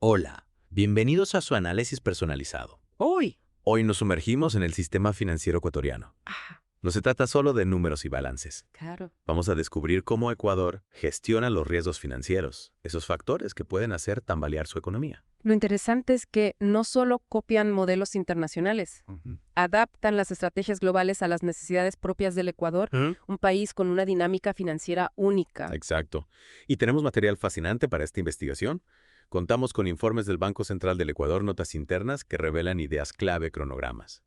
Hola, bienvenidos a su análisis personalizado. Uy. Hoy nos sumergimos en el sistema financiero ecuatoriano. Ah, No se trata solo de números y balances. claro. Vamos a descubrir cómo Ecuador gestiona los riesgos financieros, esos factores que pueden hacer tambalear su economía. Lo interesante es que no solo copian modelos internacionales, adaptan las estrategias globales a las necesidades propias del Ecuador, ¿Mm? un país con una dinámica financiera única. Exacto. Y tenemos material fascinante para esta investigación. Contamos con informes del Banco Central del Ecuador, notas internas que revelan ideas clave, cronogramas,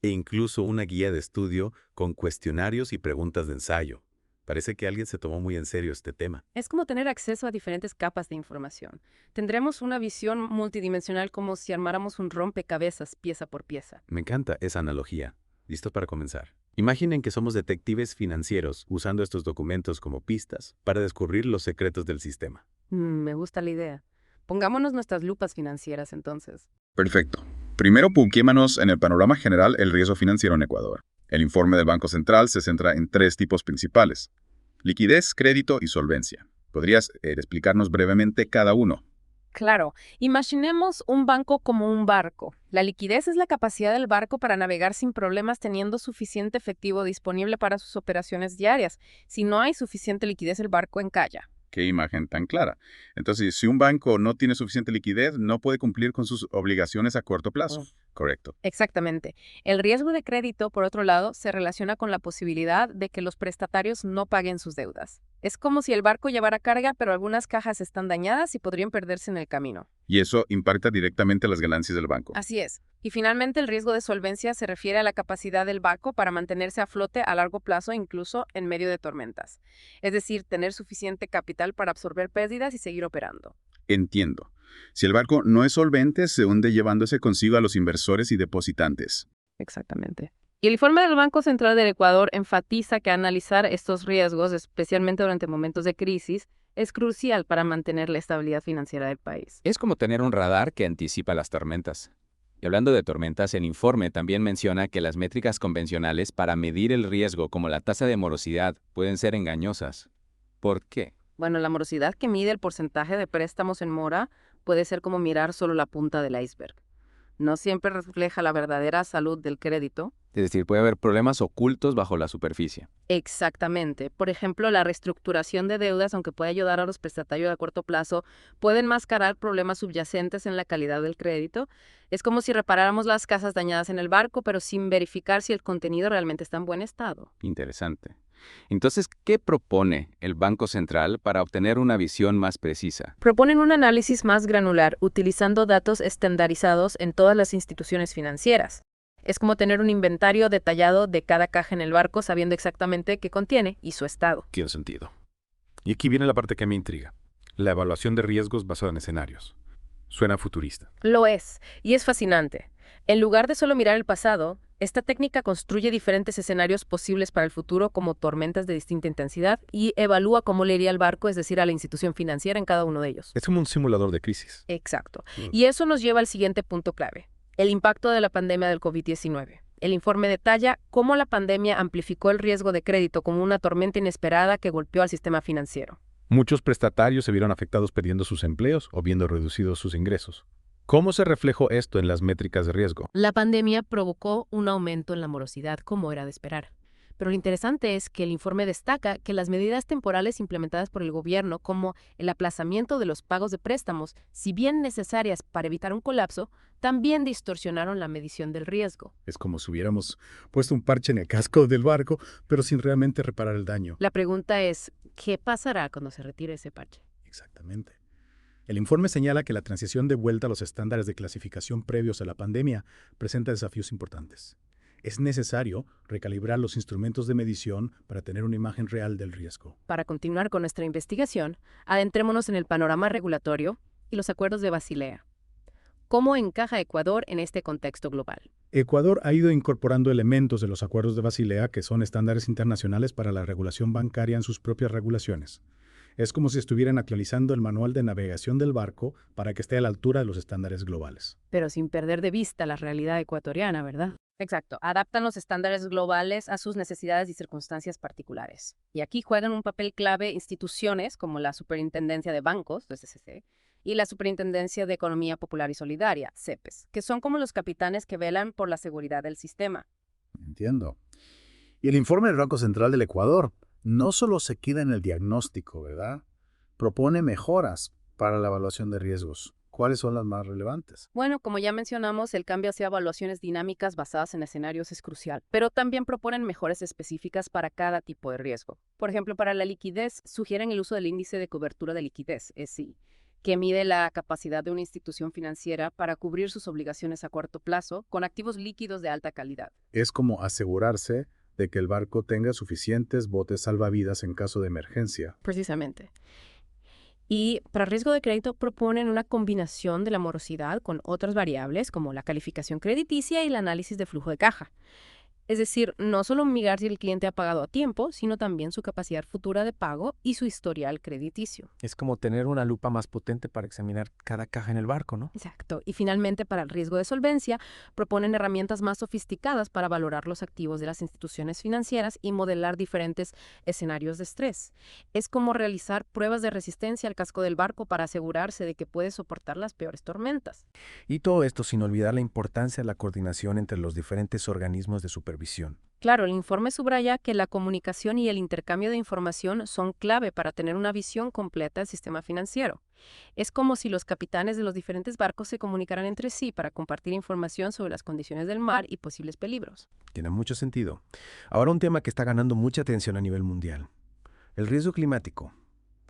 e incluso una guía de estudio con cuestionarios y preguntas de ensayo. Parece que alguien se tomó muy en serio este tema. Es como tener acceso a diferentes capas de información. Tendremos una visión multidimensional como si armáramos un rompecabezas pieza por pieza. Me encanta esa analogía. ¿Listos para comenzar? Imaginen que somos detectives financieros usando estos documentos como pistas para descubrir los secretos del sistema. Me gusta la idea. Pongámonos nuestras lupas financieras entonces. Perfecto. Primero, buquémonos en el panorama general el riesgo financiero en Ecuador. El informe del Banco Central se centra en tres tipos principales: liquidez, crédito y solvencia. ¿Podrías explicarnos brevemente cada uno? Claro, imaginemos un banco como un barco. La liquidez es la capacidad del barco para navegar sin problemas teniendo suficiente efectivo disponible para sus operaciones diarias. Si no hay suficiente liquidez, el barco encalla. Qué imagen tan clara. Entonces, si un banco no tiene suficiente liquidez, no puede cumplir con sus obligaciones a corto plazo. Correcto. Exactamente. El riesgo de crédito, por otro lado, se relaciona con la posibilidad de que los prestatarios no paguen sus deudas. Es como si el barco llevara carga, pero algunas cajas están dañadas y podrían perderse en el camino. Y eso impacta directamente las ganancias del banco. Así es. Y finalmente, el riesgo de solvencia se refiere a la capacidad del barco para mantenerse a flote a largo plazo, incluso en medio de tormentas. Es decir, tener suficiente capital para absorber pérdidas y seguir operando. Entiendo. Si el barco no es solvente, se hunde llevándose consigo a los inversores y depositantes. Exactamente. Y el informe del Banco Central del Ecuador enfatiza que analizar estos riesgos, especialmente durante momentos de crisis, es crucial para mantener la estabilidad financiera del país. Es como tener un radar que anticipa las tormentas. Y hablando de tormentas, el informe también menciona que las métricas convencionales para medir el riesgo, como la tasa de morosidad, pueden ser engañosas. ¿Por qué? Bueno, la morosidad que mide el porcentaje de préstamos en mora puede ser como mirar solo la punta del iceberg. No siempre refleja la verdadera salud del crédito. Es decir, puede haber problemas ocultos bajo la superficie. Exactamente. Por ejemplo, la reestructuración de deudas, aunque puede ayudar a los prestatarios a corto plazo, puede enmascarar problemas subyacentes en la calidad del crédito. Es como si reparáramos las casas dañadas en el barco, pero sin verificar si el contenido realmente está en buen estado. Interesante. Entonces, ¿qué propone el Banco Central para obtener una visión más precisa? Proponen un análisis más granular, utilizando datos estandarizados en todas las instituciones financieras. Es como tener un inventario detallado de cada caja en el barco, sabiendo exactamente qué contiene y su estado. Tiene sentido. Y aquí viene la parte que me intriga. La evaluación de riesgos basada en escenarios. Suena futurista. Lo es, y es fascinante. En lugar de solo mirar el pasado, esta técnica construye diferentes escenarios posibles para el futuro, como tormentas de distinta intensidad, y evalúa cómo le iría al barco, es decir, a la institución financiera en cada uno de ellos. Es como un simulador de crisis. Exacto. Mm. Y eso nos lleva al siguiente punto clave: el impacto de la pandemia del COVID-19. El informe detalla cómo la pandemia amplificó el riesgo de crédito como una tormenta inesperada que golpeó al sistema financiero. Muchos prestatarios se vieron afectados perdiendo sus empleos o viendo reducidos sus ingresos. ¿Cómo se reflejó esto en las métricas de riesgo? La pandemia provocó un aumento en la morosidad, como era de esperar. Pero lo interesante es que el informe destaca que las medidas temporales implementadas por el gobierno, como el aplazamiento de los pagos de préstamos, si bien necesarias para evitar un colapso, también distorsionaron la medición del riesgo. Es como si hubiéramos puesto un parche en el casco del barco, pero sin realmente reparar el daño. La pregunta es, ¿qué pasará cuando se retire ese parche? Exactamente. El informe señala que la transición de vuelta a los estándares de clasificación previos a la pandemia presenta desafíos importantes. Es necesario recalibrar los instrumentos de medición para tener una imagen real del riesgo. Para continuar con nuestra investigación, adentrémonos en el panorama regulatorio y los acuerdos de Basilea. ¿Cómo encaja Ecuador en este contexto global? Ecuador ha ido incorporando elementos de los acuerdos de Basilea, que son estándares internacionales para la regulación bancaria, en sus propias regulaciones. Es como si estuvieran actualizando el manual de navegación del barco para que esté a la altura de los estándares globales. Pero sin perder de vista la realidad ecuatoriana, ¿verdad? Exacto. Adaptan los estándares globales a sus necesidades y circunstancias particulares. Y aquí juegan un papel clave instituciones como la Superintendencia de Bancos, la SCC, y la Superintendencia de Economía Popular y Solidaria, CEPES, que son como los capitanes que velan por la seguridad del sistema. Entiendo. Y el informe del Banco Central del Ecuador no solo se queda en el diagnóstico, ¿verdad? Propone mejoras para la evaluación de riesgos. ¿Cuáles son las más relevantes? Bueno, como ya mencionamos, el cambio hacia evaluaciones dinámicas basadas en escenarios es crucial, pero también proponen mejoras específicas para cada tipo de riesgo. Por ejemplo, para la liquidez, sugieren el uso del índice de cobertura de liquidez, ESI, que mide la capacidad de una institución financiera para cubrir sus obligaciones a corto plazo con activos líquidos de alta calidad. Es como asegurarse de que el barco tenga suficientes botes salvavidas en caso de emergencia. Precisamente. Y para riesgo de crédito proponen una combinación de la morosidad con otras variables como la calificación crediticia y el análisis de flujo de caja. Es decir, no solo mirar si el cliente ha pagado a tiempo, sino también su capacidad futura de pago y su historial crediticio. Es como tener una lupa más potente para examinar cada caja en el barco, ¿no? Exacto. Y finalmente, para el riesgo de solvencia, proponen herramientas más sofisticadas para valorar los activos de las instituciones financieras y modelar diferentes escenarios de estrés. Es como realizar pruebas de resistencia al casco del barco para asegurarse de que puede soportar las peores tormentas. Y todo esto sin olvidar la importancia de la coordinación entre los diferentes organismos de supervisión. Claro, el informe subraya que la comunicación y el intercambio de información son clave para tener una visión completa del sistema financiero. Es como si los capitanes de los diferentes barcos se comunicaran entre sí para compartir información sobre las condiciones del mar y posibles peligros. Tiene mucho sentido. Ahora un tema que está ganando mucha atención a nivel mundial. El riesgo climático.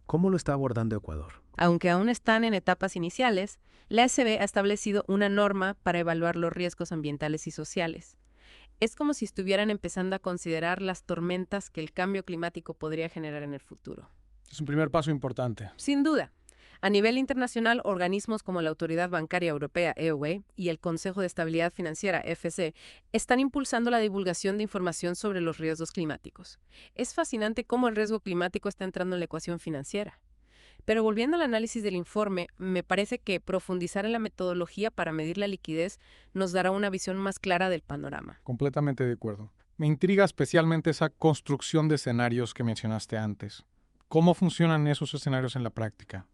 ¿Cómo lo está abordando Ecuador? Aunque aún están en etapas iniciales, la ECB ha establecido una norma para evaluar los riesgos ambientales y sociales. Es como si estuvieran empezando a considerar las tormentas que el cambio climático podría generar en el futuro. Es un primer paso importante. Sin duda. A nivel internacional, organismos como la Autoridad Bancaria Europea, EOE, y el Consejo de Estabilidad Financiera, FC, están impulsando la divulgación de información sobre los riesgos climáticos. Es fascinante cómo el riesgo climático está entrando en la ecuación financiera. Pero volviendo al análisis del informe, me parece que profundizar en la metodología para medir la liquidez nos dará una visión más clara del panorama. Completamente de acuerdo. Me intriga especialmente esa construcción de escenarios que mencionaste antes. ¿Cómo funcionan esos escenarios en la práctica?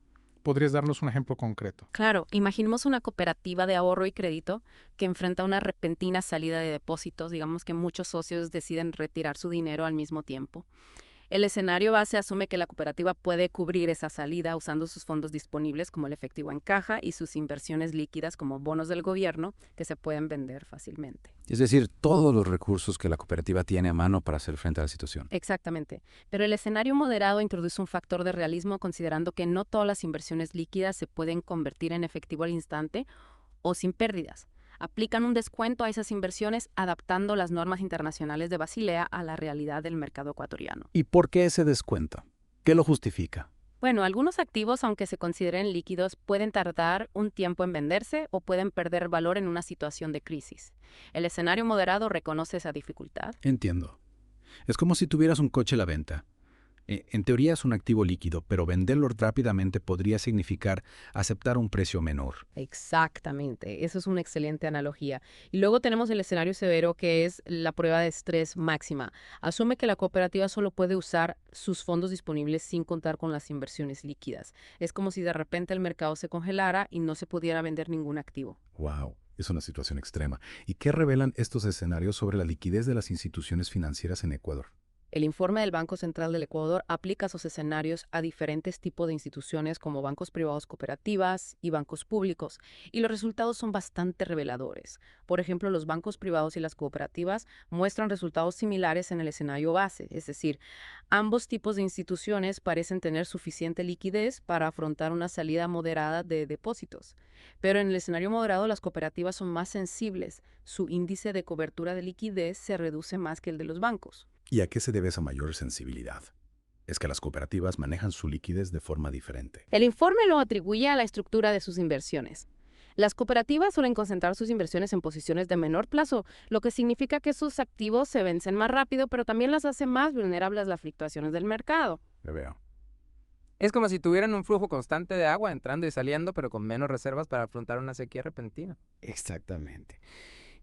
¿Podrías darnos un ejemplo concreto? Claro, imaginemos una cooperativa de ahorro y crédito que enfrenta una repentina salida de depósitos, digamos que muchos socios deciden retirar su dinero al mismo tiempo. El escenario base asume que la cooperativa puede cubrir esa salida usando sus fondos disponibles como el efectivo en caja y sus inversiones líquidas como bonos del gobierno que se pueden vender fácilmente. Es decir, todos los recursos que la cooperativa tiene a mano para hacer frente a la situación. Exactamente. Pero el escenario moderado introduce un factor de realismo considerando que no todas las inversiones líquidas se pueden convertir en efectivo al instante o sin pérdidas. Aplican un descuento a esas inversiones adaptando las normas internacionales de Basilea a la realidad del mercado ecuatoriano. ¿Y por qué ese descuento? ¿Qué lo justifica? Bueno, algunos activos, aunque se consideren líquidos, pueden tardar un tiempo en venderse o pueden perder valor en una situación de crisis. El escenario moderado reconoce esa dificultad. Entiendo. Es como si tuvieras un coche a la venta. En teoría es un activo líquido, pero venderlo rápidamente podría significar aceptar un precio menor. Exactamente, eso es una excelente analogía. Y luego tenemos el escenario severo, que es la prueba de estrés máxima. Asume que la cooperativa solo puede usar sus fondos disponibles sin contar con las inversiones líquidas. Es como si de repente el mercado se congelara y no se pudiera vender ningún activo. ¡Wow! Es una situación extrema. ¿Y qué revelan estos escenarios sobre la liquidez de las instituciones financieras en Ecuador? El informe del Banco Central del Ecuador aplica esos escenarios a diferentes tipos de instituciones como bancos privados cooperativas y bancos públicos, y los resultados son bastante reveladores. Por ejemplo, los bancos privados y las cooperativas muestran resultados similares en el escenario base, es decir, ambos tipos de instituciones parecen tener suficiente liquidez para afrontar una salida moderada de depósitos. Pero en el escenario moderado las cooperativas son más sensibles, su índice de cobertura de liquidez se reduce más que el de los bancos. ¿Y a qué se debe esa mayor sensibilidad? Es que las cooperativas manejan su liquidez de forma diferente. El informe lo atribuye a la estructura de sus inversiones. Las cooperativas suelen concentrar sus inversiones en posiciones de menor plazo, lo que significa que sus activos se vencen más rápido, pero también las hace más vulnerables a las fluctuaciones del mercado. Me veo. Es como si tuvieran un flujo constante de agua entrando y saliendo, pero con menos reservas para afrontar una sequía repentina. Exactamente.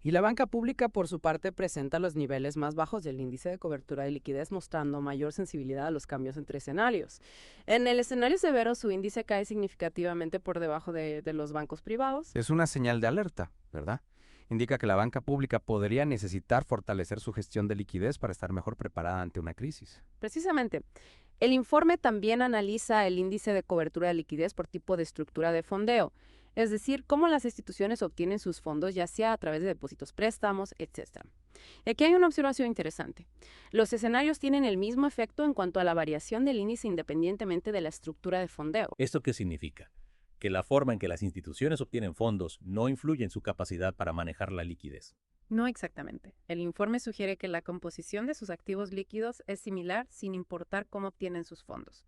Y la banca pública, por su parte, presenta los niveles más bajos del índice de cobertura de liquidez, mostrando mayor sensibilidad a los cambios entre escenarios. En el escenario severo, su índice cae significativamente por debajo de los bancos privados. Es una señal de alerta, ¿verdad? Indica que la banca pública podría necesitar fortalecer su gestión de liquidez para estar mejor preparada ante una crisis. Precisamente. El informe también analiza el índice de cobertura de liquidez por tipo de estructura de fondeo, es decir, cómo las instituciones obtienen sus fondos, ya sea a través de depósitos, préstamos, etc. Y aquí hay una observación interesante. Los escenarios tienen el mismo efecto en cuanto a la variación del índice independientemente de la estructura de fondeo. ¿Esto qué significa? Que la forma en que las instituciones obtienen fondos no influye en su capacidad para manejar la liquidez. No exactamente. El informe sugiere que la composición de sus activos líquidos es similar sin importar cómo obtienen sus fondos.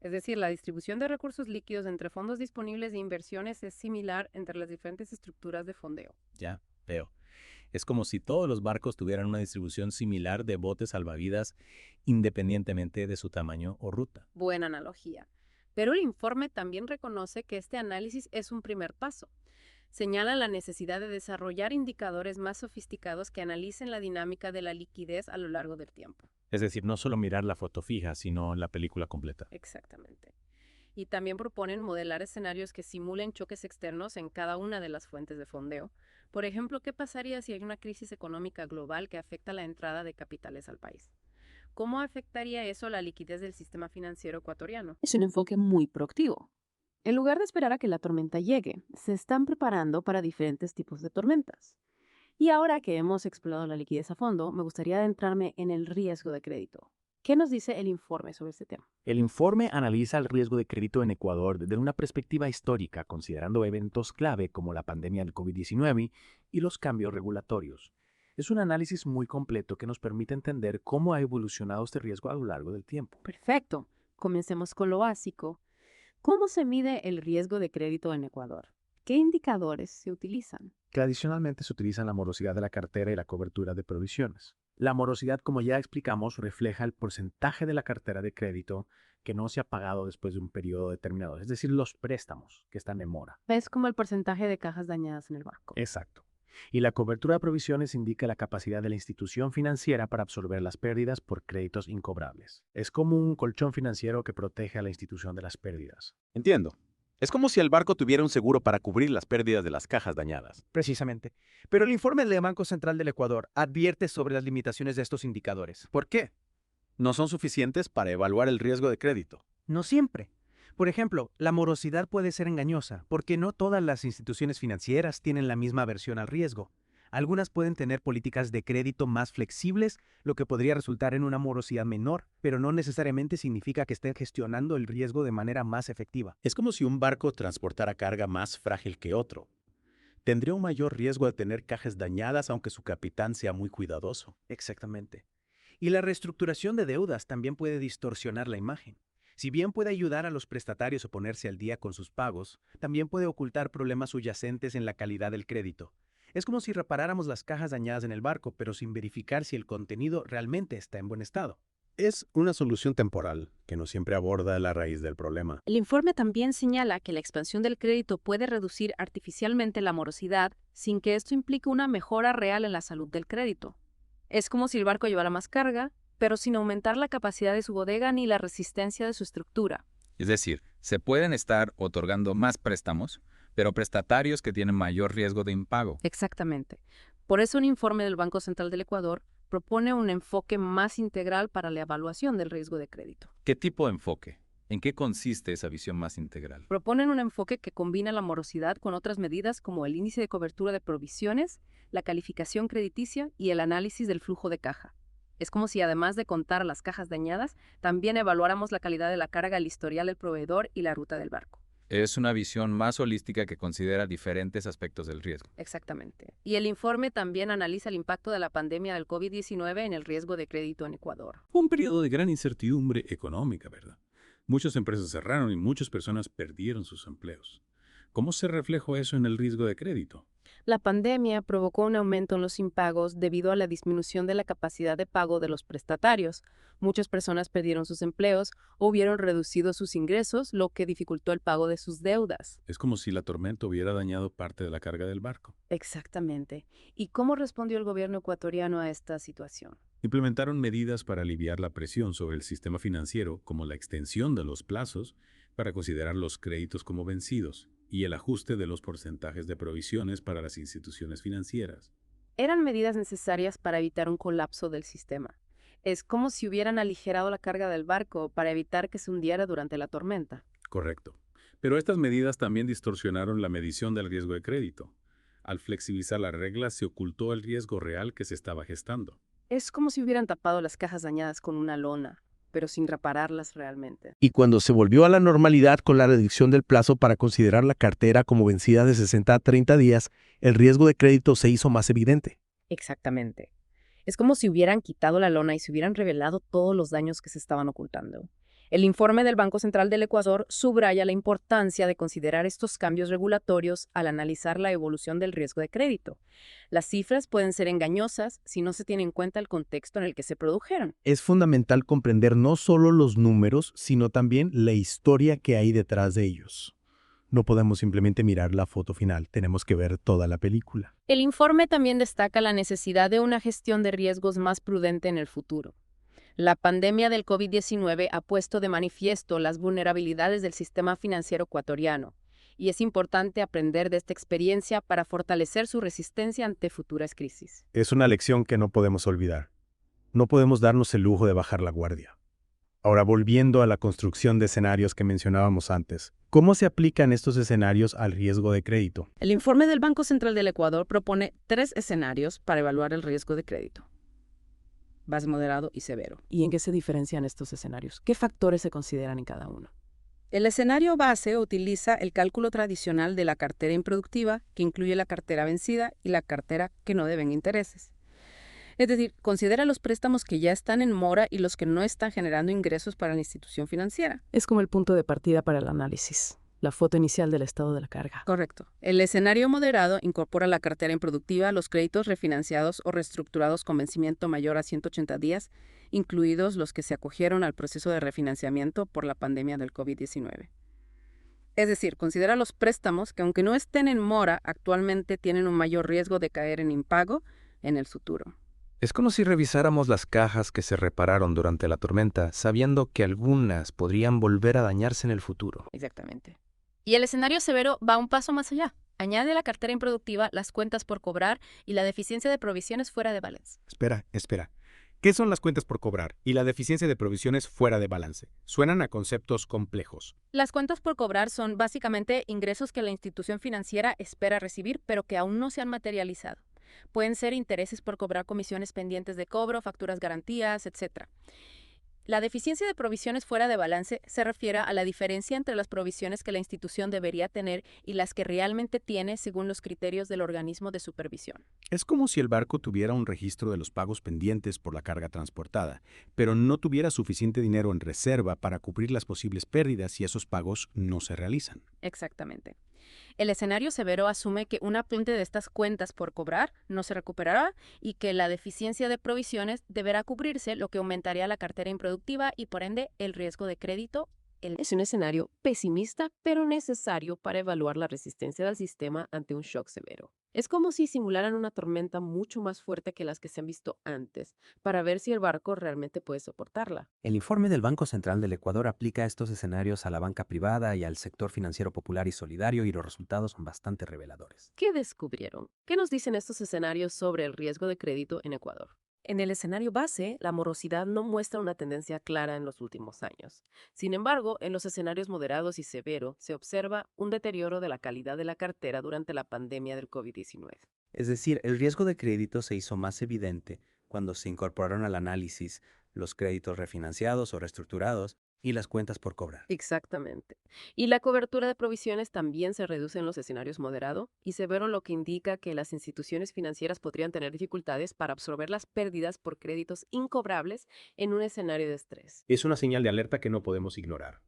Es decir, la distribución de recursos líquidos entre fondos disponibles e inversiones es similar entre las diferentes estructuras de fondeo. Ya, veo. Es como si todos los barcos tuvieran una distribución similar de botes salvavidas independientemente de su tamaño o ruta. Buena analogía. Pero el informe también reconoce que este análisis es un primer paso. Señala la necesidad de desarrollar indicadores más sofisticados que analicen la dinámica de la liquidez a lo largo del tiempo. Es decir, no solo mirar la foto fija, sino la película completa. Exactamente. Y también proponen modelar escenarios que simulen choques externos en cada una de las fuentes de fondeo. Por ejemplo, ¿qué pasaría si hay una crisis económica global que afecta la entrada de capitales al país? ¿Cómo afectaría eso la liquidez del sistema financiero ecuatoriano? Es un enfoque muy proactivo. En lugar de esperar a que la tormenta llegue, se están preparando para diferentes tipos de tormentas. Y ahora que hemos explorado la liquidez a fondo, me gustaría adentrarme en el riesgo de crédito. ¿Qué nos dice el informe sobre este tema? El informe analiza el riesgo de crédito en Ecuador desde una perspectiva histórica, considerando eventos clave como la pandemia del COVID-19 y los cambios regulatorios. Es un análisis muy completo que nos permite entender cómo ha evolucionado este riesgo a lo largo del tiempo. Perfecto. Comencemos con lo básico. ¿Cómo se mide el riesgo de crédito en Ecuador? ¿Qué indicadores se utilizan? Tradicionalmente se utilizan la morosidad de la cartera y la cobertura de provisiones. La morosidad, como ya explicamos, refleja el porcentaje de la cartera de crédito que no se ha pagado después de un periodo determinado, es decir, los préstamos que están en mora. Es como el porcentaje de cajas dañadas en el barco. Exacto. Y la cobertura de provisiones indica la capacidad de la institución financiera para absorber las pérdidas por créditos incobrables. Es como un colchón financiero que protege a la institución de las pérdidas. Entiendo. Es como si el barco tuviera un seguro para cubrir las pérdidas de las cajas dañadas. Precisamente. Pero el informe del Banco Central del Ecuador advierte sobre las limitaciones de estos indicadores. ¿Por qué? No son suficientes para evaluar el riesgo de crédito. No siempre. Por ejemplo, la morosidad puede ser engañosa, porque no todas las instituciones financieras tienen la misma aversión al riesgo. Algunas pueden tener políticas de crédito más flexibles, lo que podría resultar en una morosidad menor, pero no necesariamente significa que estén gestionando el riesgo de manera más efectiva. Es como si un barco transportara carga más frágil que otro. Tendría un mayor riesgo de tener cajas dañadas aunque su capitán sea muy cuidadoso. Exactamente. Y la reestructuración de deudas también puede distorsionar la imagen. Si bien puede ayudar a los prestatarios a ponerse al día con sus pagos, también puede ocultar problemas subyacentes en la calidad del crédito. Es como si reparáramos las cajas dañadas en el barco, pero sin verificar si el contenido realmente está en buen estado. Es una solución temporal, que no siempre aborda la raíz del problema. El informe también señala que la expansión del crédito puede reducir artificialmente la morosidad sin que esto implique una mejora real en la salud del crédito. Es como si el barco llevara más carga, pero sin aumentar la capacidad de su bodega ni la resistencia de su estructura. Es decir, se pueden estar otorgando más préstamos, pero prestatarios que tienen mayor riesgo de impago. Exactamente. Por eso un informe del Banco Central del Ecuador propone un enfoque más integral para la evaluación del riesgo de crédito. ¿Qué tipo de enfoque? ¿En qué consiste esa visión más integral? Proponen un enfoque que combina la morosidad con otras medidas como el índice de cobertura de provisiones, la calificación crediticia y el análisis del flujo de caja. Es como si además de contar las cajas dañadas, también evaluáramos la calidad de la carga, el historial del proveedor y la ruta del barco. Es una visión más holística que considera diferentes aspectos del riesgo. Exactamente. Y el informe también analiza el impacto de la pandemia del COVID-19 en el riesgo de crédito en Ecuador. Fue un periodo de gran incertidumbre económica, ¿verdad? Muchas empresas cerraron y muchas personas perdieron sus empleos. ¿Cómo se reflejó eso en el riesgo de crédito? La pandemia provocó un aumento en los impagos debido a la disminución de la capacidad de pago de los prestatarios. Muchas personas perdieron sus empleos o vieron reducidos sus ingresos, lo que dificultó el pago de sus deudas. Es como si la tormenta hubiera dañado parte de la carga del barco. Exactamente. ¿Y cómo respondió el gobierno ecuatoriano a esta situación? Implementaron medidas para aliviar la presión sobre el sistema financiero, como la extensión de los plazos para considerar los créditos como vencidos y el ajuste de los porcentajes de provisiones para las instituciones financieras. Eran medidas necesarias para evitar un colapso del sistema. Es como si hubieran aligerado la carga del barco para evitar que se hundiera durante la tormenta. Correcto. Pero estas medidas también distorsionaron la medición del riesgo de crédito. Al flexibilizar las reglas se ocultó el riesgo real que se estaba gestando. Es como si hubieran tapado las cajas dañadas con una lona, pero sin repararlas realmente. Y cuando se volvió a la normalidad con la reducción del plazo para considerar la cartera como vencida de 60 a 30 días, el riesgo de crédito se hizo más evidente. Exactamente. Es como si hubieran quitado la lona y se hubieran revelado todos los daños que se estaban ocultando. El informe del Banco Central del Ecuador subraya la importancia de considerar estos cambios regulatorios al analizar la evolución del riesgo de crédito. Las cifras pueden ser engañosas si no se tiene en cuenta el contexto en el que se produjeron. Es fundamental comprender no solo los números, sino también la historia que hay detrás de ellos. No podemos simplemente mirar la foto final, tenemos que ver toda la película. El informe también destaca la necesidad de una gestión de riesgos más prudente en el futuro. La pandemia del COVID-19 ha puesto de manifiesto las vulnerabilidades del sistema financiero ecuatoriano, y es importante aprender de esta experiencia para fortalecer su resistencia ante futuras crisis. Es una lección que no podemos olvidar. No podemos darnos el lujo de bajar la guardia. Ahora, volviendo a la construcción de escenarios que mencionábamos antes, ¿cómo se aplican estos escenarios al riesgo de crédito? El informe del Banco Central del Ecuador propone 3 escenarios para evaluar el riesgo de crédito: base, moderado y severo. ¿Y en qué se diferencian estos escenarios? ¿Qué factores se consideran en cada uno? El escenario base utiliza el cálculo tradicional de la cartera improductiva, que incluye la cartera vencida y la cartera que no deben intereses. Es decir, considera los préstamos que ya están en mora y los que no están generando ingresos para la institución financiera. Es como el punto de partida para el análisis, la foto inicial del estado de la carga. Correcto. El escenario moderado incorpora la cartera improductiva, los créditos refinanciados o reestructurados con vencimiento mayor a 180 días, incluidos los que se acogieron al proceso de refinanciamiento por la pandemia del COVID-19. Es decir, considera los préstamos que, aunque no estén en mora, actualmente tienen un mayor riesgo de caer en impago en el futuro. Es como si revisáramos las cajas que se repararon durante la tormenta, sabiendo que algunas podrían volver a dañarse en el futuro. Exactamente. Y el escenario severo va un paso más allá. Añade a la cartera improductiva las cuentas por cobrar y la deficiencia de provisiones fuera de balance. Espera. ¿Qué son las cuentas por cobrar y la deficiencia de provisiones fuera de balance? Suenan a conceptos complejos. Las cuentas por cobrar son básicamente ingresos que la institución financiera espera recibir, pero que aún no se han materializado. Pueden ser intereses por cobrar comisiones pendientes de cobro, facturas garantías, etc. La deficiencia de provisiones fuera de balance se refiere a la diferencia entre las provisiones que la institución debería tener y las que realmente tiene según los criterios del organismo de supervisión. Es como si el barco tuviera un registro de los pagos pendientes por la carga transportada, pero no tuviera suficiente dinero en reserva para cubrir las posibles pérdidas si esos pagos no se realizan. Exactamente. El escenario severo asume que una parte de estas cuentas por cobrar no se recuperará y que la deficiencia de provisiones deberá cubrirse, lo que aumentaría la cartera improductiva y por ende el riesgo de crédito. Es un escenario pesimista, pero necesario para evaluar la resistencia del sistema ante un shock severo. Es como si simularan una tormenta mucho más fuerte que las que se han visto antes, para ver si el barco realmente puede soportarla. El informe del Banco Central del Ecuador aplica estos escenarios a la banca privada y al sector financiero popular y solidario, y los resultados son bastante reveladores. ¿Qué descubrieron? ¿Qué nos dicen estos escenarios sobre el riesgo de crédito en Ecuador? En el escenario base, la morosidad no muestra una tendencia clara en los últimos años. Sin embargo, en los escenarios moderados y severos se observa un deterioro de la calidad de la cartera durante la pandemia del COVID-19. Es decir, el riesgo de crédito se hizo más evidente cuando se incorporaron al análisis los créditos refinanciados o reestructurados y las cuentas por cobrar. Exactamente. Y la cobertura de provisiones también se reduce en los escenarios moderado y severo, lo que indica que las instituciones financieras podrían tener dificultades para absorber las pérdidas por créditos incobrables en un escenario de estrés. Es una señal de alerta que no podemos ignorar.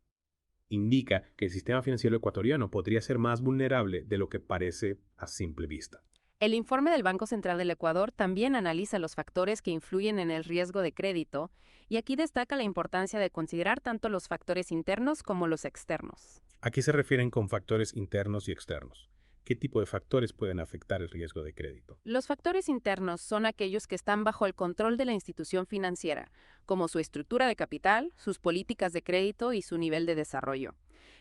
indica que el sistema financiero ecuatoriano podría ser más vulnerable de lo que parece a simple vista. El informe del Banco Central del Ecuador también analiza los factores que influyen en el riesgo de crédito y aquí destaca la importancia de considerar tanto los factores internos como los externos. ¿A qué se refieren con factores internos y externos? ¿Qué tipo de factores pueden afectar el riesgo de crédito? Los factores internos son aquellos que están bajo el control de la institución financiera, como su estructura de capital, sus políticas de crédito y su nivel de desarrollo.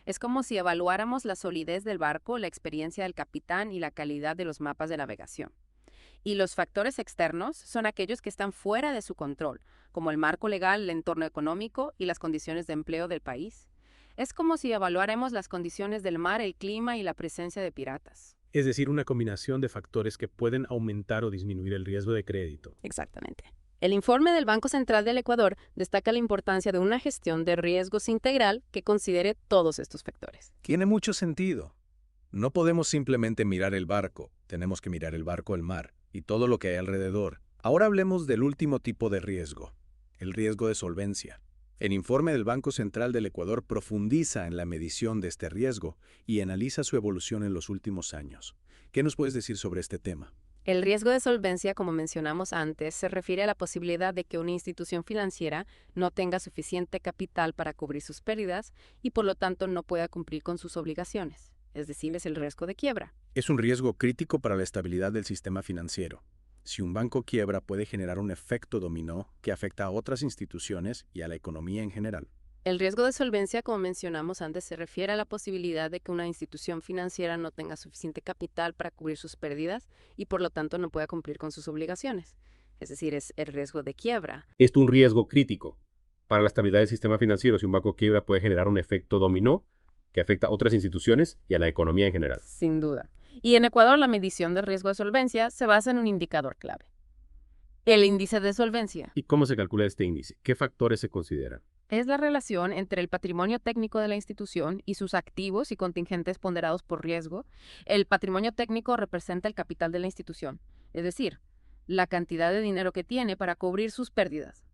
Es como si evaluáramos la solidez del barco, la experiencia del capitán y la calidad de los mapas de navegación. Y los factores externos son aquellos que están fuera de su control, como el marco legal, el entorno económico y las condiciones de empleo del país. Es como si evaluáramos las condiciones del mar, el clima y la presencia de piratas. Es decir, una combinación de factores que pueden aumentar o disminuir el riesgo de crédito. Exactamente. El informe del Banco Central del Ecuador destaca la importancia de una gestión de riesgos integral que considere todos estos factores. Tiene mucho sentido. No podemos simplemente mirar el barco, tenemos que mirar el barco, el mar y todo lo que hay alrededor. Ahora hablemos del último tipo de riesgo, el riesgo de solvencia. El informe del Banco Central del Ecuador profundiza en la medición de este riesgo y analiza su evolución en los últimos años. ¿Qué nos puedes decir sobre este tema? El riesgo de solvencia, como mencionamos antes, se refiere a la posibilidad de que una institución financiera no tenga suficiente capital para cubrir sus pérdidas y por lo tanto no pueda cumplir con sus obligaciones. Es decir, es el riesgo de quiebra. Es un riesgo crítico para la estabilidad del sistema financiero. Si un banco quiebra, puede generar un efecto dominó que afecta a otras instituciones y a la economía en general. El riesgo de solvencia, como mencionamos antes, se refiere a la posibilidad de que una institución financiera no tenga suficiente capital para cubrir sus pérdidas y por lo tanto no pueda cumplir con sus obligaciones. Es decir, es el riesgo de quiebra. Es un riesgo crítico para la estabilidad del sistema financiero. Si un banco quiebra, puede generar un efecto dominó que afecta a otras instituciones y a la economía en general. Sin duda. Y en Ecuador la medición del riesgo de solvencia se basa en un indicador clave. El índice de solvencia. ¿Y cómo se calcula este índice? ¿Qué factores se consideran? Es la relación entre el patrimonio técnico de la institución y sus activos y contingentes ponderados por riesgo. El patrimonio técnico representa el capital de la institución, es decir, la cantidad de dinero que tiene para cubrir sus pérdidas.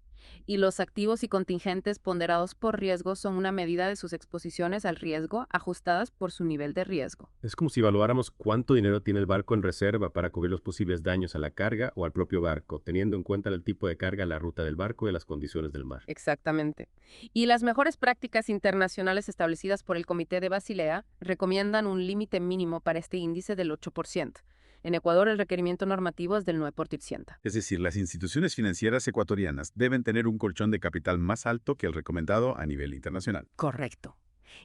Y los activos y contingentes ponderados por riesgo son una medida de sus exposiciones al riesgo ajustadas por su nivel de riesgo. Es como si evaluáramos cuánto dinero tiene el barco en reserva para cubrir los posibles daños a la carga o al propio barco, teniendo en cuenta el tipo de carga, la ruta del barco y las condiciones del mar. Exactamente. Y las mejores prácticas internacionales establecidas por el Comité de Basilea recomiendan un límite mínimo para este índice del 8%. En Ecuador, el requerimiento normativo es del 9%. Es decir, las instituciones financieras ecuatorianas deben tener un colchón de capital más alto que el recomendado a nivel internacional. Correcto.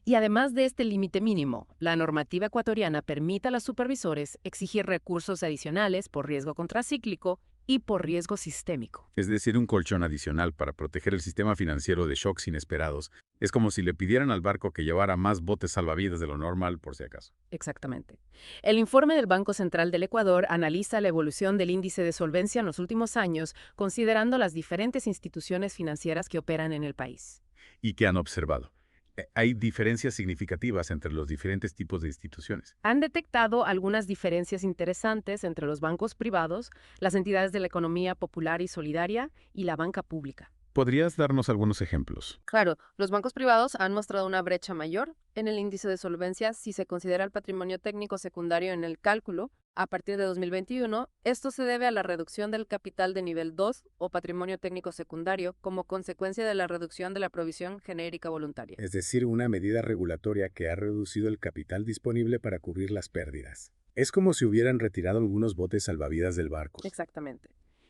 Y además de este límite mínimo, la normativa ecuatoriana permite a los supervisores exigir recursos adicionales por riesgo contracíclico y por riesgo sistémico. Es decir, un colchón adicional para proteger el sistema financiero de shocks inesperados. Es como si le pidieran al barco que llevara más botes salvavidas de lo normal por si acaso. Exactamente. El informe del Banco Central del Ecuador analiza la evolución del índice de solvencia en los últimos años, considerando las diferentes instituciones financieras que operan en el país. ¿Y qué han observado? Hay diferencias significativas entre los diferentes tipos de instituciones. Han detectado algunas diferencias interesantes entre los bancos privados, las entidades de la economía popular y solidaria y la banca pública. ¿Podrías darnos algunos ejemplos? Claro, los bancos privados han mostrado una brecha mayor en el índice de solvencia si se considera el patrimonio técnico secundario en el cálculo. A partir de 2021, esto se debe a la reducción del capital de nivel 2 o patrimonio técnico secundario como consecuencia de la reducción de la provisión genérica voluntaria. Es decir, una medida regulatoria que ha reducido el capital disponible para cubrir las pérdidas. Es como si hubieran retirado algunos botes salvavidas del barco. Exactamente.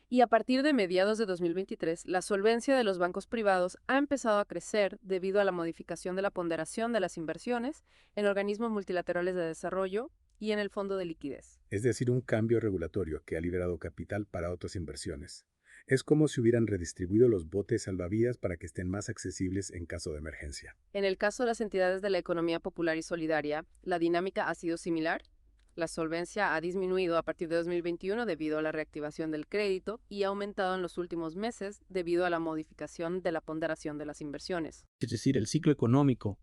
Y a partir de mediados de 2023, la solvencia de los bancos privados ha empezado a crecer debido a la modificación de la ponderación de las inversiones en organismos multilaterales de desarrollo y en el fondo de liquidez. Es decir, un cambio regulatorio que ha liberado capital para otras inversiones. Es como si hubieran redistribuido los botes salvavidas para que estén más accesibles en caso de emergencia. En el caso de las entidades de la economía popular y solidaria, la dinámica ha sido similar. La solvencia ha disminuido a partir de 2021 debido a la reactivación del crédito y ha aumentado en los últimos meses debido a la modificación de la ponderación de las inversiones. Es decir, el ciclo económico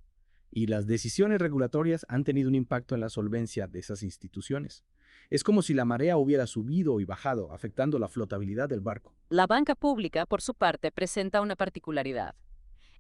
y las decisiones regulatorias han tenido un impacto en la solvencia de esas instituciones. Es como si la marea hubiera subido y bajado, afectando la flotabilidad del barco. La banca pública, por su parte, presenta una particularidad.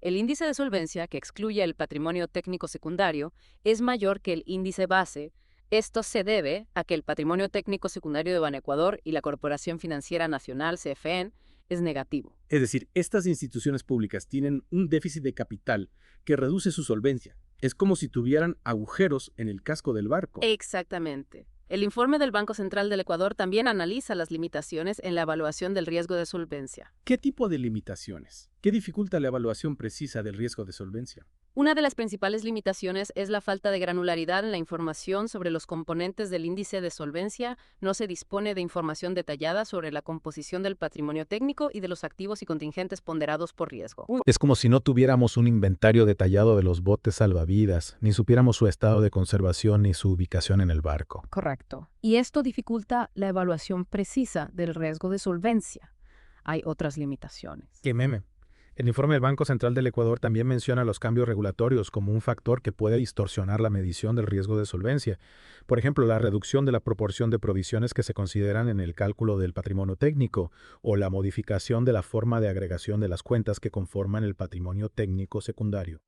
El índice de solvencia, que excluye el patrimonio técnico secundario, es mayor que el índice base. Esto se debe a que el patrimonio técnico secundario de Banecuador y la Corporación Financiera Nacional, CFN, es negativo. Es decir, estas instituciones públicas tienen un déficit de capital que reduce su solvencia. Es como si tuvieran agujeros en el casco del barco. Exactamente. El informe del Banco Central del Ecuador también analiza las limitaciones en la evaluación del riesgo de solvencia. ¿Qué tipo de limitaciones? ¿Qué dificulta la evaluación precisa del riesgo de solvencia? Una de las principales limitaciones es la falta de granularidad en la información sobre los componentes del índice de solvencia. No se dispone de información detallada sobre la composición del patrimonio técnico y de los activos y contingentes ponderados por riesgo. Es como si no tuviéramos un inventario detallado de los botes salvavidas, ni supiéramos su estado de conservación ni su ubicación en el barco. Correcto. Y esto dificulta la evaluación precisa del riesgo de solvencia. Hay otras limitaciones. ¡Qué meme! El informe del Banco Central del Ecuador también menciona los cambios regulatorios como un factor que puede distorsionar la medición del riesgo de solvencia. Por ejemplo, la reducción de la proporción de provisiones que se consideran en el cálculo del patrimonio técnico o la modificación de la forma de agregación de las cuentas que conforman el patrimonio técnico secundario.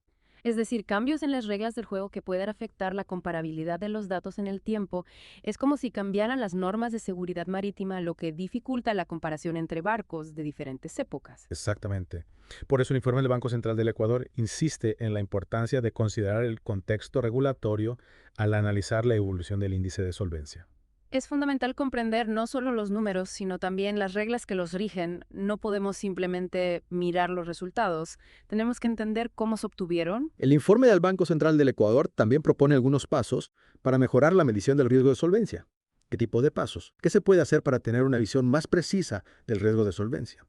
Es decir, cambios en las reglas del juego que pueden afectar la comparabilidad de los datos en el tiempo. Es como si cambiaran las normas de seguridad marítima, lo que dificulta la comparación entre barcos de diferentes épocas. Exactamente. Por eso el informe del Banco Central del Ecuador insiste en la importancia de considerar el contexto regulatorio al analizar la evolución del índice de solvencia. Es fundamental comprender no solo los números, sino también las reglas que los rigen. No podemos simplemente mirar los resultados. Tenemos que entender cómo se obtuvieron. El informe del Banco Central del Ecuador también propone algunos pasos para mejorar la medición del riesgo de solvencia. ¿Qué tipo de pasos? ¿Qué se puede hacer para tener una visión más precisa del riesgo de solvencia?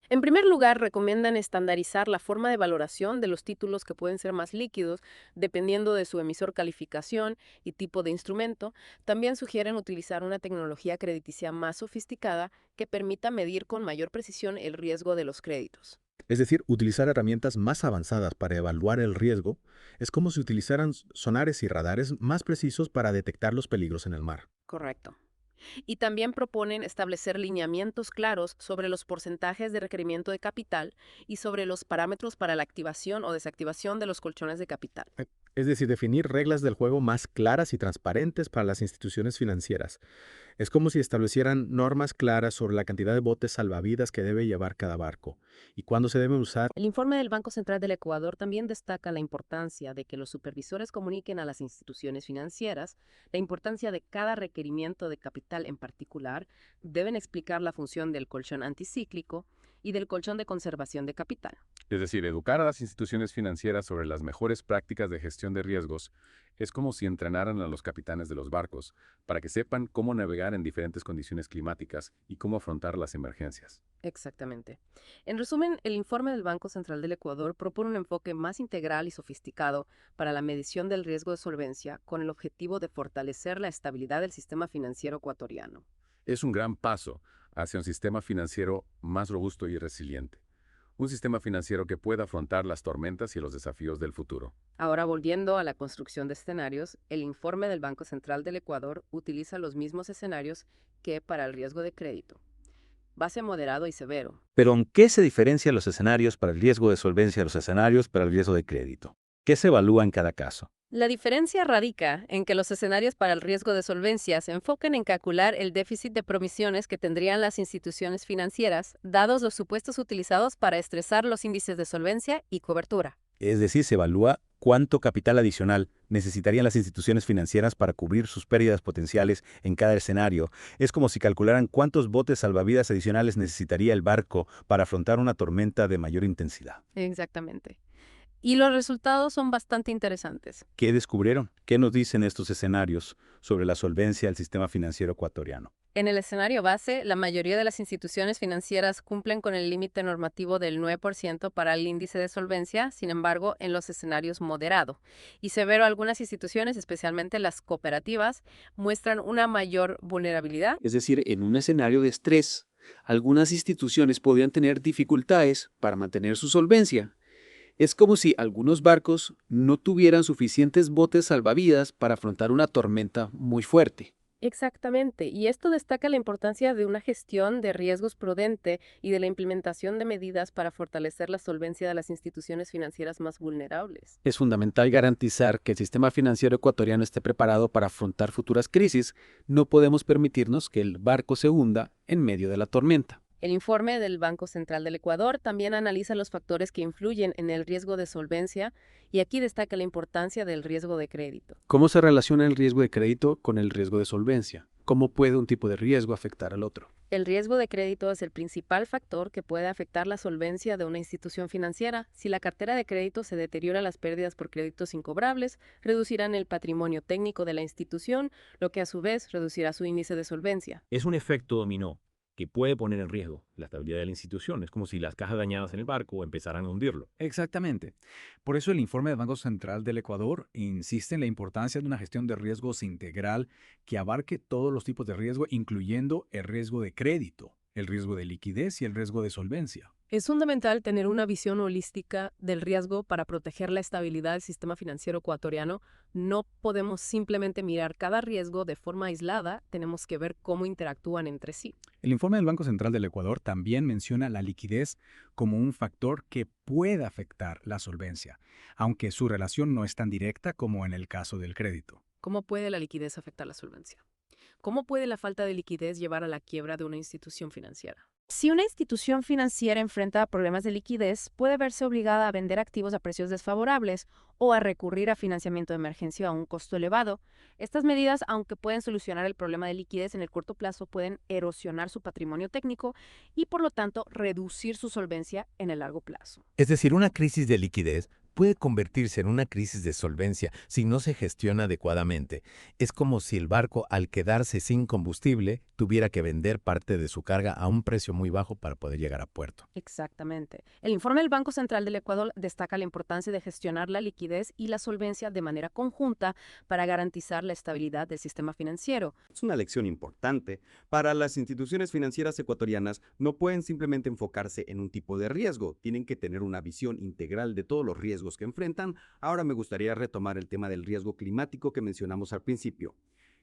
En primer lugar, recomiendan estandarizar la forma de valoración de los títulos que pueden ser más líquidos, dependiendo de su emisor calificación y tipo de instrumento. También sugieren utilizar una tecnología crediticia más sofisticada que permita medir con mayor precisión el riesgo de los créditos. Es decir, utilizar herramientas más avanzadas para evaluar el riesgo es como si utilizaran sonares y radares más precisos para detectar los peligros en el mar. Correcto. Y también proponen establecer lineamientos claros sobre los porcentajes de requerimiento de capital y sobre los parámetros para la activación o desactivación de los colchones de capital. Es decir, definir reglas del juego más claras y transparentes para las instituciones financieras. Es como si establecieran normas claras sobre la cantidad de botes salvavidas que debe llevar cada barco y cuándo se deben usar. El informe del Banco Central del Ecuador también destaca la importancia de que los supervisores comuniquen a las instituciones financieras la importancia de cada requerimiento de capital en particular. Deben explicar la función del colchón anticíclico y del colchón de conservación de capital. Es decir, educar a las instituciones financieras sobre las mejores prácticas de gestión de riesgos es como si entrenaran a los capitanes de los barcos para que sepan cómo navegar en diferentes condiciones climáticas y cómo afrontar las emergencias. Exactamente. En resumen, el informe del Banco Central del Ecuador propone un enfoque más integral y sofisticado para la medición del riesgo de solvencia con el objetivo de fortalecer la estabilidad del sistema financiero ecuatoriano. Es un gran paso hacia un sistema financiero más robusto y resiliente. Un sistema financiero que pueda afrontar las tormentas y los desafíos del futuro. Ahora, volviendo a la construcción de escenarios, el informe del Banco Central del Ecuador utiliza los mismos escenarios que para el riesgo de crédito. Base moderado y severo. Pero ¿en qué se diferencian los escenarios para el riesgo de solvencia de los escenarios para el riesgo de crédito? ¿Qué se evalúa en cada caso? La diferencia radica en que los escenarios para el riesgo de solvencia se enfocan en calcular el déficit de provisiones que tendrían las instituciones financieras, dados los supuestos utilizados para estresar los índices de solvencia y cobertura. Es decir, se evalúa cuánto capital adicional necesitarían las instituciones financieras para cubrir sus pérdidas potenciales en cada escenario. Es como si calcularan cuántos botes salvavidas adicionales necesitaría el barco para afrontar una tormenta de mayor intensidad. Exactamente. Y los resultados son bastante interesantes. ¿Qué descubrieron? ¿Qué nos dicen estos escenarios sobre la solvencia del sistema financiero ecuatoriano? En el escenario base, la mayoría de las instituciones financieras cumplen con el límite normativo del 9% para el índice de solvencia. Sin embargo, en los escenarios moderado y severo, algunas instituciones, especialmente las cooperativas, muestran una mayor vulnerabilidad. Es decir, en un escenario de estrés, algunas instituciones podrían tener dificultades para mantener su solvencia. Es como si algunos barcos no tuvieran suficientes botes salvavidas para afrontar una tormenta muy fuerte. Exactamente, y esto destaca la importancia de una gestión de riesgos prudente y de la implementación de medidas para fortalecer la solvencia de las instituciones financieras más vulnerables. Es fundamental garantizar que el sistema financiero ecuatoriano esté preparado para afrontar futuras crisis. No podemos permitirnos que el barco se hunda en medio de la tormenta. El informe del Banco Central del Ecuador también analiza los factores que influyen en el riesgo de solvencia y aquí destaca la importancia del riesgo de crédito. ¿Cómo se relaciona el riesgo de crédito con el riesgo de solvencia? ¿Cómo puede un tipo de riesgo afectar al otro? El riesgo de crédito es el principal factor que puede afectar la solvencia de una institución financiera. Si la cartera de crédito se deteriora, las pérdidas por créditos incobrables reducirán el patrimonio técnico de la institución, lo que a su vez reducirá su índice de solvencia. Es un efecto dominó que puede poner en riesgo la estabilidad de la institución. Es como si las cajas dañadas en el barco empezaran a hundirlo. Exactamente. Por eso el informe del Banco Central del Ecuador insiste en la importancia de una gestión de riesgos integral que abarque todos los tipos de riesgo, incluyendo el riesgo de crédito, el riesgo de liquidez y el riesgo de solvencia. Es fundamental tener una visión holística del riesgo para proteger la estabilidad del sistema financiero ecuatoriano. No podemos simplemente mirar cada riesgo de forma aislada, tenemos que ver cómo interactúan entre sí. El informe del Banco Central del Ecuador también menciona la liquidez como un factor que puede afectar la solvencia, aunque su relación no es tan directa como en el caso del crédito. ¿Cómo puede la liquidez afectar la solvencia? ¿Cómo puede la falta de liquidez llevar a la quiebra de una institución financiera? Si una institución financiera enfrenta problemas de liquidez, puede verse obligada a vender activos a precios desfavorables o a recurrir a financiamiento de emergencia a un costo elevado. Estas medidas, aunque pueden solucionar el problema de liquidez en el corto plazo, pueden erosionar su patrimonio técnico y, por lo tanto, reducir su solvencia en el largo plazo. Es decir, una crisis de liquidez puede convertirse en una crisis de solvencia si no se gestiona adecuadamente. Es como si el barco, al quedarse sin combustible, tuviera que vender parte de su carga a un precio muy bajo para poder llegar a puerto. Exactamente. El informe del Banco Central del Ecuador destaca la importancia de gestionar la liquidez y la solvencia de manera conjunta para garantizar la estabilidad del sistema financiero. Es una lección importante. Para las instituciones financieras ecuatorianas no pueden simplemente enfocarse en un tipo de riesgo, tienen que tener una visión integral de todos los riesgos que enfrentan. Ahora me gustaría retomar el tema del riesgo climático que mencionamos al principio.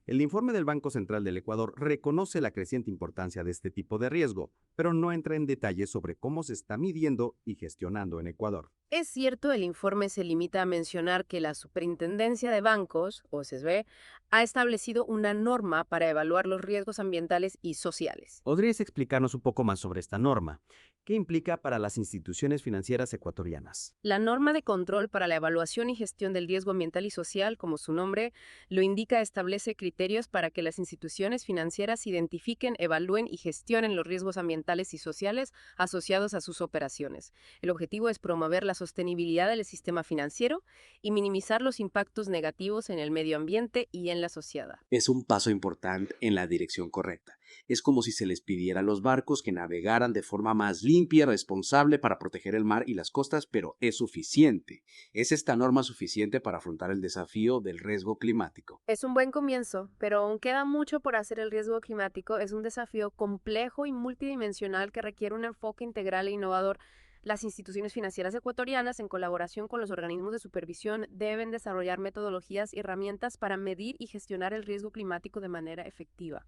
El informe del Banco Central del Ecuador reconoce la creciente importancia de este tipo de riesgo, pero no entra en detalles sobre cómo se está midiendo y gestionando en Ecuador. Es cierto, el informe se limita a mencionar que la Superintendencia de Bancos, o SESB, ha establecido una norma para evaluar los riesgos ambientales y sociales. ¿Podrías explicarnos un poco más sobre esta norma? ¿Qué implica para las instituciones financieras ecuatorianas? La norma de control para la evaluación y gestión del riesgo ambiental y social, como su nombre lo indica, establece criterios para que las instituciones financieras identifiquen, evalúen y gestionen los riesgos ambientales y sociales asociados a sus operaciones. El objetivo es promover la sostenibilidad del sistema financiero y minimizar los impactos negativos en el medio ambiente y en la sociedad. Es un paso importante en la dirección correcta. Es como si se les pidiera a los barcos que navegaran de forma más limpia y responsable para proteger el mar y las costas, pero ¿es suficiente? ¿Es esta norma suficiente para afrontar el desafío del riesgo climático? Es un buen comienzo, pero aún queda mucho por hacer. El riesgo climático es un desafío complejo y multidimensional que requiere un enfoque integral e innovador. Las instituciones financieras ecuatorianas, en colaboración con los organismos de supervisión, deben desarrollar metodologías y herramientas para medir y gestionar el riesgo climático de manera efectiva.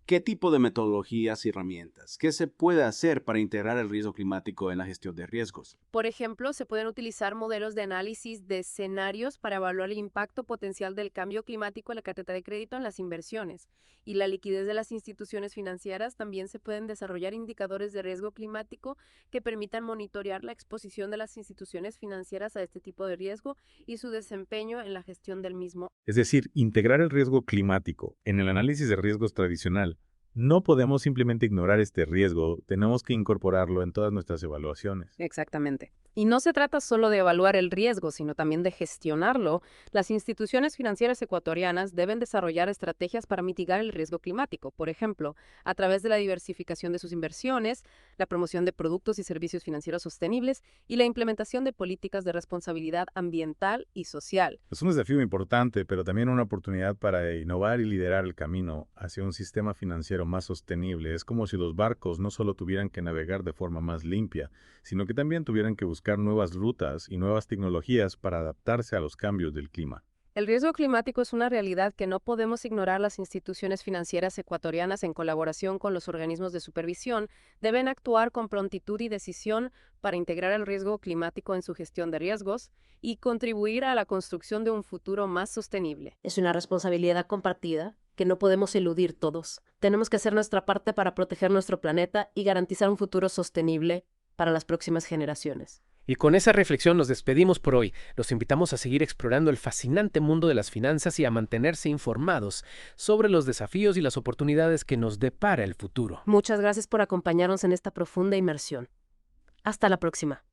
¿Qué tipo de metodologías y herramientas? ¿Qué se puede hacer para integrar el riesgo climático en la gestión de riesgos? Por ejemplo, se pueden utilizar modelos de análisis de escenarios para evaluar el impacto potencial del cambio climático en la cartera de crédito en las inversiones y la liquidez de las instituciones financieras. También se pueden desarrollar indicadores de riesgo climático que permitan monitorear la exposición de las instituciones financieras a este tipo de riesgo y su desempeño en la gestión del mismo. Es decir, integrar el riesgo climático en el análisis de riesgos tradicional. No podemos simplemente ignorar este riesgo, tenemos que incorporarlo en todas nuestras evaluaciones. Exactamente. Y no se trata solo de evaluar el riesgo, sino también de gestionarlo. Las instituciones financieras ecuatorianas deben desarrollar estrategias para mitigar el riesgo climático, por ejemplo, a través de la diversificación de sus inversiones, la promoción de productos y servicios financieros sostenibles y la implementación de políticas de responsabilidad ambiental y social. Es un desafío importante, pero también una oportunidad para innovar y liderar el camino hacia un sistema financiero más sostenible. Es como si los barcos no solo tuvieran que navegar de forma más limpia, sino que también tuvieran que buscar nuevas rutas y nuevas tecnologías para adaptarse a los cambios del clima. El riesgo climático es una realidad que no podemos ignorar. Las instituciones financieras ecuatorianas, en colaboración con los organismos de supervisión, deben actuar con prontitud y decisión para integrar el riesgo climático en su gestión de riesgos y contribuir a la construcción de un futuro más sostenible. Es una responsabilidad compartida que no podemos eludir todos. Tenemos que hacer nuestra parte para proteger nuestro planeta y garantizar un futuro sostenible para las próximas generaciones. Y con esa reflexión nos despedimos por hoy. Los invitamos a seguir explorando el fascinante mundo de las finanzas y a mantenerse informados sobre los desafíos y las oportunidades que nos depara el futuro. Muchas gracias por acompañarnos en esta profunda inmersión. Hasta la próxima.